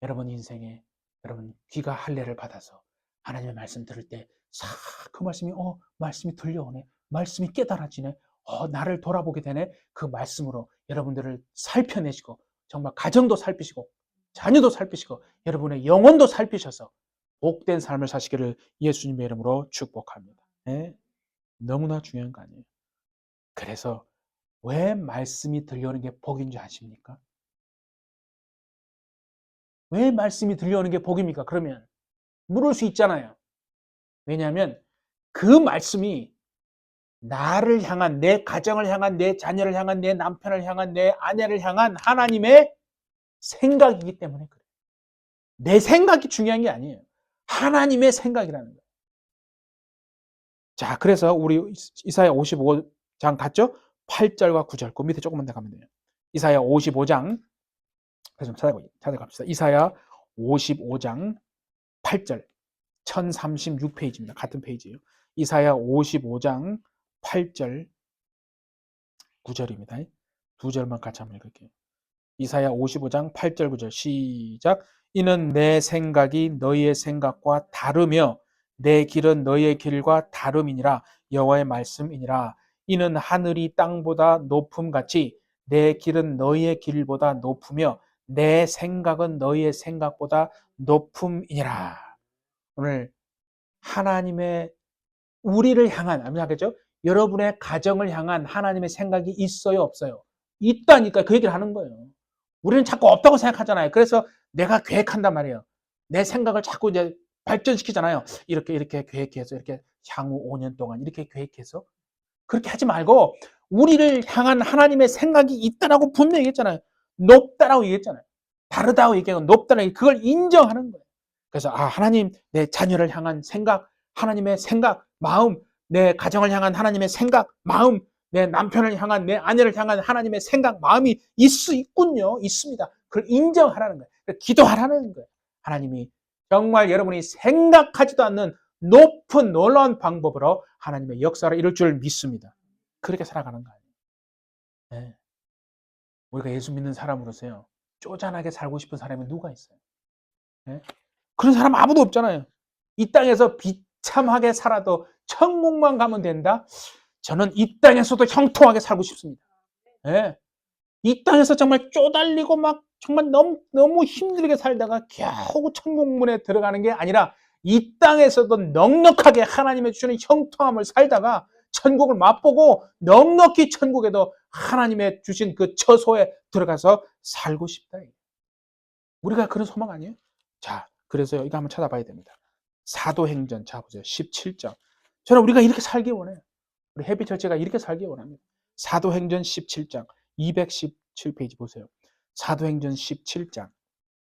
여러분 인생에 여러분 귀가 할례를 받아서 하나님의 말씀 들을 때 싹 그 말씀이 들려오네. 말씀이 깨달아지네. 나를 돌아보게 되네. 그 말씀으로 여러분들을 살펴내시고 정말 가정도 살피시고 자녀도 살피시고 여러분의 영혼도 살피셔서 복된 삶을 사시기를 예수님의 이름으로 축복합니다. 네? 너무나 중요한 거 아니에요. 그래서 왜 말씀이 들려오는 게 복인 줄 아십니까? 왜 말씀이 들려오는 게 복입니까? 그러면 물을 수 있잖아요. 왜냐하면 그 말씀이 나를 향한, 내 가정을 향한, 내 자녀를 향한, 내 남편을 향한, 내 아내를 향한 하나님의 생각이기 때문에 그래요. 내 생각이 중요한 게 아니에요. 하나님의 생각이라는 거예요. 자, 그래서 우리 이사야 55장 갔죠? 8절과 9절. 그 밑에 조금만 더 가면 돼요. 이사야 55장. 좀 찾아갑시다. 이사야 55장 8절. 1036페이지입니다. 같은 페이지예요. 이사야 55장 8절 9절입니다. 두 절만 같이 한번 읽을게요. 이사야 55장 8절 9절 시작. 이는 내 생각이 너희의 생각과 다르며 내 길은 너희의 길과 다름이니라. 여호와의 말씀이니라. 이는 하늘이 땅보다 높음같이 내 길은 너희의 길보다 높으며 내 생각은 너희의 생각보다 높음이니라. 오늘 하나님의 우리를 향한, 하겠죠? 여러분의 가정을 향한 하나님의 생각이 있어요, 없어요? 있다니까 그 얘기를 하는 거예요. 우리는 자꾸 없다고 생각하잖아요. 그래서 내가 계획한단 말이에요. 내 생각을 자꾸 이제 발전시키잖아요. 이렇게 계획해서 이렇게 향후 5년 동안 이렇게 계획해서 그렇게 하지 말고 우리를 향한 하나님의 생각이 있다라고 분명히 얘기했잖아요. 높다라고 얘기했잖아요. 다르다고 얘기하고 높다라고 그걸 인정하는 거예요. 그래서 하나님 내 자녀를 향한 생각, 하나님의 생각, 마음, 내 가정을 향한 하나님의 생각, 마음, 내 남편을 향한 내 아내를 향한 하나님의 생각, 마음이 있군요. 있습니다. 그걸 인정하라는 거예요. 기도하라는 거예요. 하나님이 정말 여러분이 생각하지도 않는 높은 놀라운 방법으로 하나님의 역사를 이룰 줄 믿습니다. 그렇게 살아가는 거 아니에요. 네. 우리가 예수 믿는 사람으로서요. 쪼잔하게 살고 싶은 사람이 누가 있어요? 네? 그런 사람 아무도 없잖아요. 이 땅에서 비참하게 살아도 천국만 가면 된다? 저는 이 땅에서도 형통하게 살고 싶습니다. 네? 이 땅에서 정말 쪼달리고 막 정말 너무 힘들게 살다가 겨우 천국문에 들어가는 게 아니라 이 땅에서도 넉넉하게 하나님의 주시는 형통함을 살다가 천국을 맛보고 넉넉히 천국에도 하나님의 주신 그 처소에 들어가서 살고 싶다. 우리가 그런 소망 아니에요? 자, 그래서 이거 한번 찾아봐야 됩니다. 사도행전, 자 보세요. 17장. 저는 우리가 이렇게 살기 원해요. 우리 해피처치가 이렇게 살기 원합니다. 사도행전 17장 217페이지 보세요. 사도행전 17장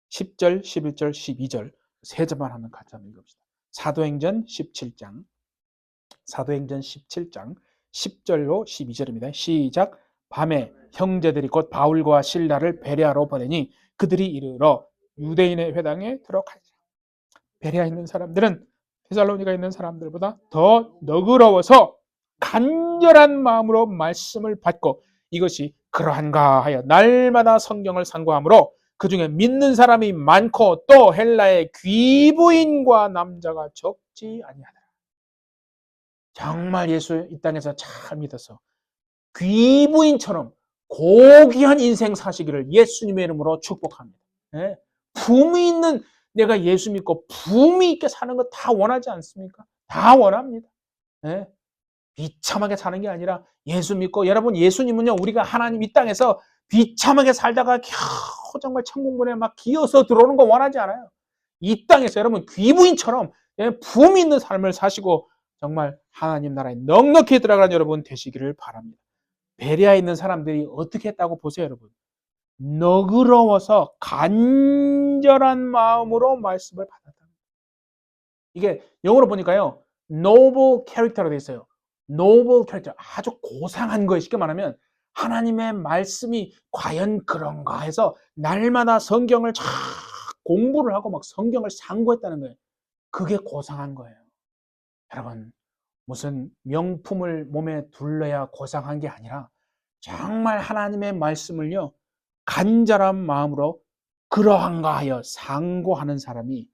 10절, 11절, 12절 세 절만 한번 같이 한번 읽읍시다. 사도행전 17장 10절로 12절입니다. 시작. 밤에 형제들이 곧 바울과 실라를 베레아로 보내니 그들이 이르러 유대인의 회당에 들어가니라. 베레아에 있는 사람들은 데살로니가에 있는 사람들보다 더 너그러워서 간절한 마음으로 말씀을 받고 이것이 그러한가 하여 날마다 성경을 상고하므로 그 중에 믿는 사람이 많고 또 헬라의 귀부인과 남자가 적지 아니하더라. 정말 예수 이 땅에서 잘 믿어서 귀부인처럼 고귀한 인생 사시기를 예수님의 이름으로 축복합니다. 네? 품이 있는 내가 예수 믿고 품이 있게 사는 거 다 원하지 않습니까? 다 원합니다. 네? 비참하게 사는 게 아니라 예수 믿고 여러분 예수님은요 우리가 하나님 이 땅에서 비참하게 살다가 겨우 정말 천국문에 막 기어서 들어오는 거 원하지 않아요. 이 땅에서 여러분 귀부인처럼 품이 있는 삶을 사시고 정말 하나님 나라에 넉넉히 들어가는 여러분 되시기를 바랍니다. 베레아에 있는 사람들이 어떻게 했다고 보세요 여러분. 너그러워서 간절한 마음으로 말씀을 받았다. 이게 영어로 보니까요 noble character로 되어 있어요. noble character, 아주 고상한 거예요. 쉽게 말하면 하나님의 말씀이 과연 그런가 해서 날마다 성경을 쫙 공부를 하고 막 성경을 상고했다는 거예요. 그게 고상한 거예요. 여러분 무슨 명품을 몸에 둘러야 고상한 게 아니라 정말 하나님의 말씀을요 간절한 마음으로 그러한가 하여 상고하는 사람이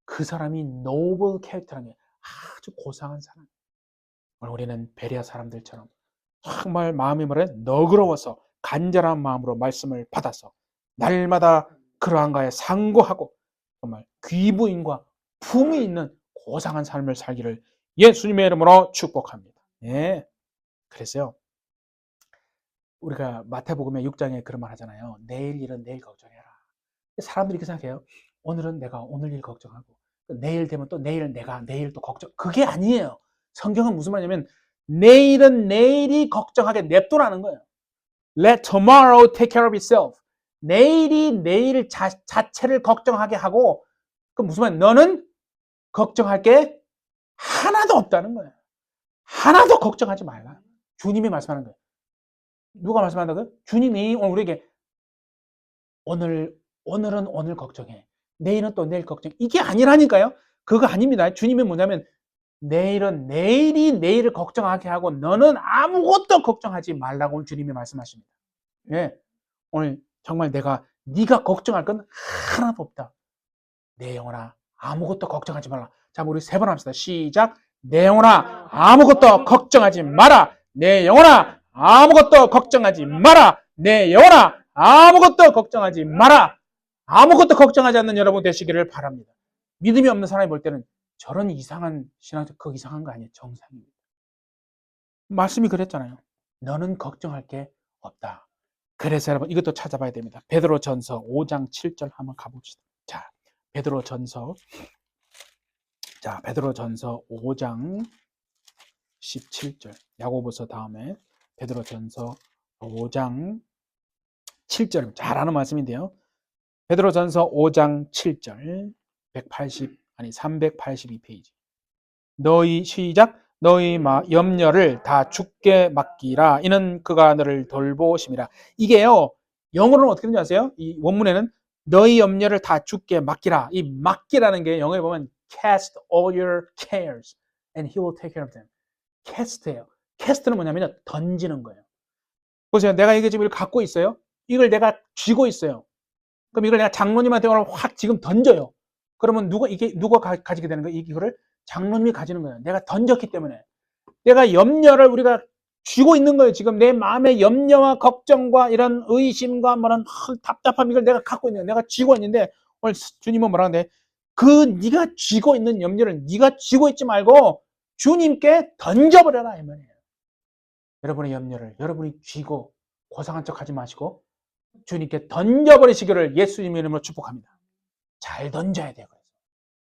그 사람이 노블 캐릭터라는 게 아주 고상한 사람. 우리는 베레아 사람들처럼 정말 마음이 너그러워서 간절한 마음으로 말씀을 받아서 날마다 그러한가에 상고하고 정말 귀부인과 품이 있는 고상한 삶을 살기를 예수님의 이름으로 축복합니다. 네. 그래서요. 우리가 마태복음의 6장에 그런 말 하잖아요. 내일 일은 내일 걱정해라. 사람들이 이렇게 생각해요. 오늘은 내가 오늘 일 걱정하고 내일 되면 또 내일 내가 내일 또 걱정. 그게 아니에요. 성경은 무슨 말이냐면 내일은 내일이 걱정하게 냅두라는 거예요. Let tomorrow take care of itself. 내일이 내일 자체를 걱정하게 하고 그 무슨 말? 너는 걱정할 게 하나도 없다는 거예요. 하나도 걱정하지 말라. 주님이 말씀하는 거예요. 누가 말씀한다고요? 주님이 우리에게 오늘은 오늘 걱정해. 내일은 또 내일 걱정. 이게 아니라니까요. 그거 아닙니다. 주님이 뭐냐면 내일은 내일이 내일을 걱정하게 하고 너는 아무것도 걱정하지 말라고 주님이 말씀하십니다. 예. 오늘 정말 네가 걱정할 건 하나도 없다. 내 영혼아 아무것도 걱정하지 말라. 자, 우리 3번 합시다. 시작. 내 영혼아 아무것도 걱정하지 마라. 내 영혼아 아무것도 걱정하지 마라. 내 영혼아 아무것도 걱정하지 마라. 아무것도 걱정하지 않는 여러분 되시기를 바랍니다. 믿음이 없는 사람이 볼 때는 저런 이상한 신앙적 그거 이상한 거 아니에요. 정상입니다. 말씀이 그랬잖아요. 너는 걱정할 게 없다. 그래서 여러분 이것도 찾아봐야 됩니다. 베드로전서 5장 7절 한번 가봅시다. 자, 베드로전서 5장 17절. 야고보서 다음에 베드로전서 5장 7절. 잘 아는 말씀인데요. 베드로전서 5장 7절. 382페이지. 너희 시작. 너희 염려를 다 주께 맡기라. 이는 그가 너를 돌보심이라. 이게요. 영어로는 어떻게 되는지 아세요? 이 원문에는 너희 염려를 다 주께 맡기라. 이 맡기라는 게 영어에 보면 cast all your cares and he will take care of them. cast예요. cast는 뭐냐면 던지는 거예요. 보세요. 내가 이게 지금 이걸 갖고 있어요. 이걸 내가 쥐고 있어요. 그럼 이걸 내가 장로님한테 오늘 확 지금 던져요. 그러면 누가 가지게 되는 거예요? 이거를 장로님이 가지는 거예요. 내가 던졌기 때문에. 내가 염려를 우리가 쥐고 있는 거예요. 지금 내 마음의 염려와 걱정과 이런 의심과 뭐는 답답함 이걸 내가 갖고 있는 거예요. 내가 쥐고 있는데 오늘 주님은 뭐라 하는데 네가 쥐고 있는 염려를 네가 쥐고 있지 말고 주님께 던져버려라 이 말이에요. 여러분의 염려를 여러분이 쥐고 고상한 척 하지 마시고 주님께 던져버리시기를 예수님의 이름으로 축복합니다. 잘 던져야 돼요. 그래서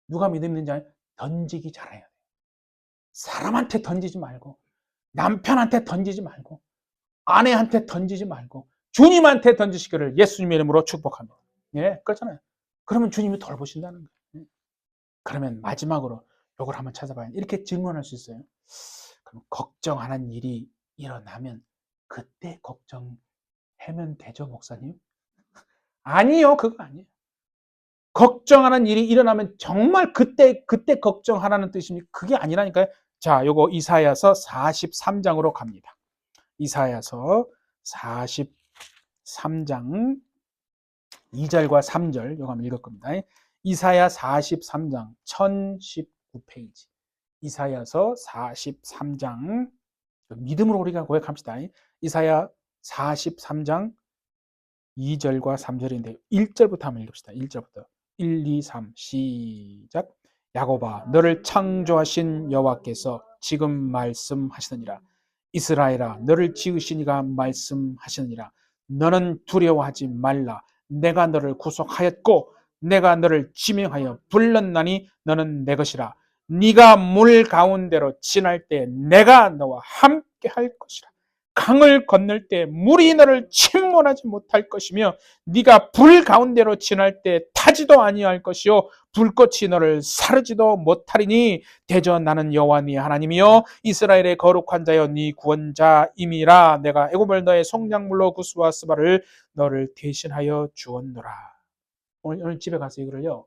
누가 믿음 있는지 알아요? 던지기 잘해야 돼요. 사람한테 던지지 말고 남편한테 던지지 말고 아내한테 던지지 말고 주님한테 던지시기를 예수님의 이름으로 축복합니다. 예, 그렇잖아요. 그러면 주님이 돌보신다는 거예요. 그러면 마지막으로 이걸 한번 찾아봐야 이렇게 질문할 수 있어요. 그럼 걱정하는 일이 일어나면 그때 걱정하면 되죠, 목사님? 아니요, 그거 아니에요. 걱정하는 일이 일어나면 정말 그때 걱정하라는 뜻입니까? 그게 아니라니까요. 자, 요거 이사야서 43장으로 갑니다. 이사야서 43장 2절과 3절 요거 한번 읽을 겁니다. 이사야 43장 1019페이지. 이사야서 43장 믿음으로 우리가 고백합시다. 이사야 43장 2절과 3절인데 1절부터 한번 읽읍시다. 1절부터 1, 2, 3 시작. 야곱아 너를 창조하신 여호와께서 지금 말씀하시느니라. 이스라엘아 너를 지으신 이가 말씀하시느니라. 너는 두려워하지 말라. 내가 너를 구속하였고 내가 너를 지명하여 불렀나니 너는 내 것이라. 네가 물 가운데로 지날 때 내가 너와 함께 할 것이라. 강을 건널 때 물이 너를 침몰하지 못할 것이며 네가 불 가운데로 지날 때 타지도 아니할 것이요 불꽃이 너를 사르지도 못하리니 대저 나는 여호와 네 하나님이요 이스라엘의 거룩한 자여 네 구원자임이라. 내가 애굽을 너의 속량물로 구스와 스바를 너를 대신하여 주었노라. 오늘 집에 가서 이거를요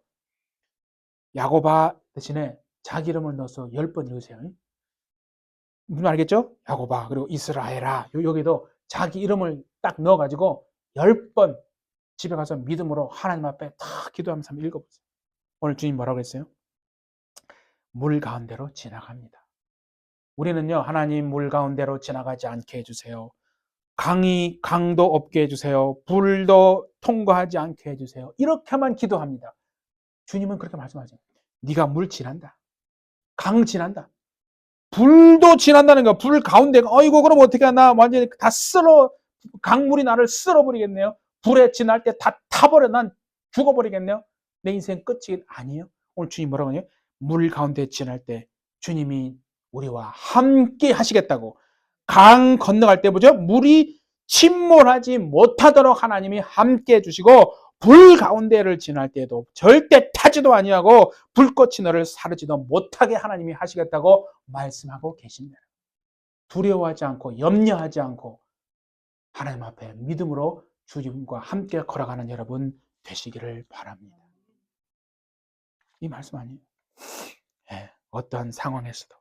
야고바 대신에 자기 이름을 넣어서 10번 읽으세요. 무슨 알겠죠? 야고바 그리고 이스라엘아 여기도 자기 이름을 딱 넣어가지고 10번 집에 가서 믿음으로 하나님 앞에 다 기도하면서 한번 읽어보세요. 오늘 주님 뭐라고 했어요? 물 가운데로 지나갑니다. 우리는요 하나님 물 가운데로 지나가지 않게 해주세요. 강도 없게 해주세요. 불도 통과하지 않게 해주세요. 이렇게만 기도합니다. 주님은 그렇게 말씀하세요. 네가 물 지난다. 강 지난다. 불도 지난다는 거야. 불 가운데가 어이구 그럼 어떻게 하나 완전히 다 강물이 나를 쓸어버리겠네요. 불에 지날 때 다 타버려 난 죽어버리겠네요. 내 인생 끝이 아니에요. 오늘 주님 뭐라고 하냐? 물 가운데 지날 때 주님이 우리와 함께 하시겠다고. 강 건너갈 때 보죠. 물이 침몰하지 못하도록 하나님이 함께 해주시고 불 가운데를 지날 때에도 절대 타지도 아니하고 불꽃이 너를 사르지도 못하게 하나님이 하시겠다고 말씀하고 계십니다. 두려워하지 않고 염려하지 않고 하나님 앞에 믿음으로 주님과 함께 걸어가는 여러분 되시기를 바랍니다. 이 말씀 아니에요? 네, 어떠한 상황에서도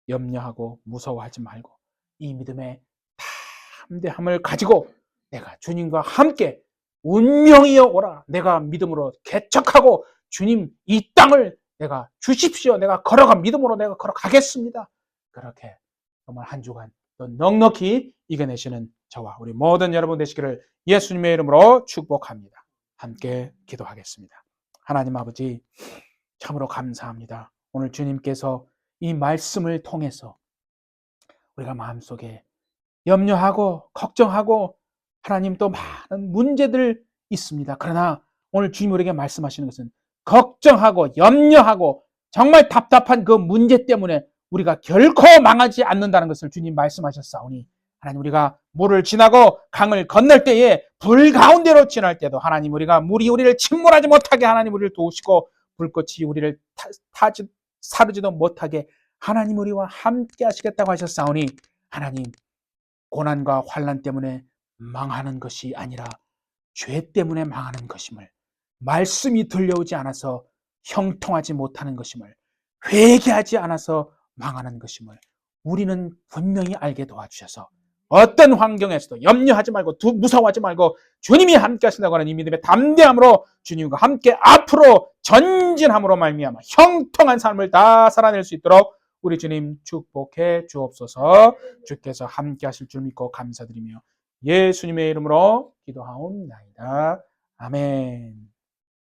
염려하고 무서워하지 말고 이 믿음의 담대함을 가지고 내가 주님과 함께 운명이여 오라. 내가 믿음으로 개척하고 주님 이 땅을 내가 주십시오. 내가 믿음으로 내가 걸어가겠습니다. 그렇게 정말 한 주간 또 넉넉히 이겨내시는 저와 우리 모든 여러분 되시기를 예수님의 이름으로 축복합니다. 함께 기도하겠습니다. 하나님 아버지, 참으로 감사합니다. 오늘 주님께서 이 말씀을 통해서 우리가 마음속에 염려하고 걱정하고 하나님 또 많은 문제들 있습니다. 그러나 오늘 주님 우리에게 말씀하시는 것은 걱정하고 염려하고 정말 답답한 그 문제 때문에 우리가 결코 망하지 않는다는 것을 주님 말씀하셨사오니 하나님 우리가 물을 지나고 강을 건널 때에 불 가운데로 지날 때도 하나님 우리가 물이 우리를 침몰하지 못하게 하나님 우리를 도우시고 불꽃이 우리를 사르지도 못하게 하나님 우리와 함께 하시겠다고 하셨사오니 하나님 고난과 환난 때문에 망하는 것이 아니라 죄 때문에 망하는 것임을, 말씀이 들려오지 않아서 형통하지 못하는 것임을, 회개하지 않아서 망하는 것임을 우리는 분명히 알게 도와주셔서 어떤 환경에서도 염려하지 말고 무서워하지 말고 주님이 함께 하신다고 하는 이 믿음의 담대함으로 주님과 함께 앞으로 전진함으로 말미암아 형통한 삶을 다 살아낼 수 있도록 우리 주님 축복해 주옵소서. 주께서 함께 하실 줄 믿고 감사드리며 예수님의 이름으로 기도하옵나이다. 아멘.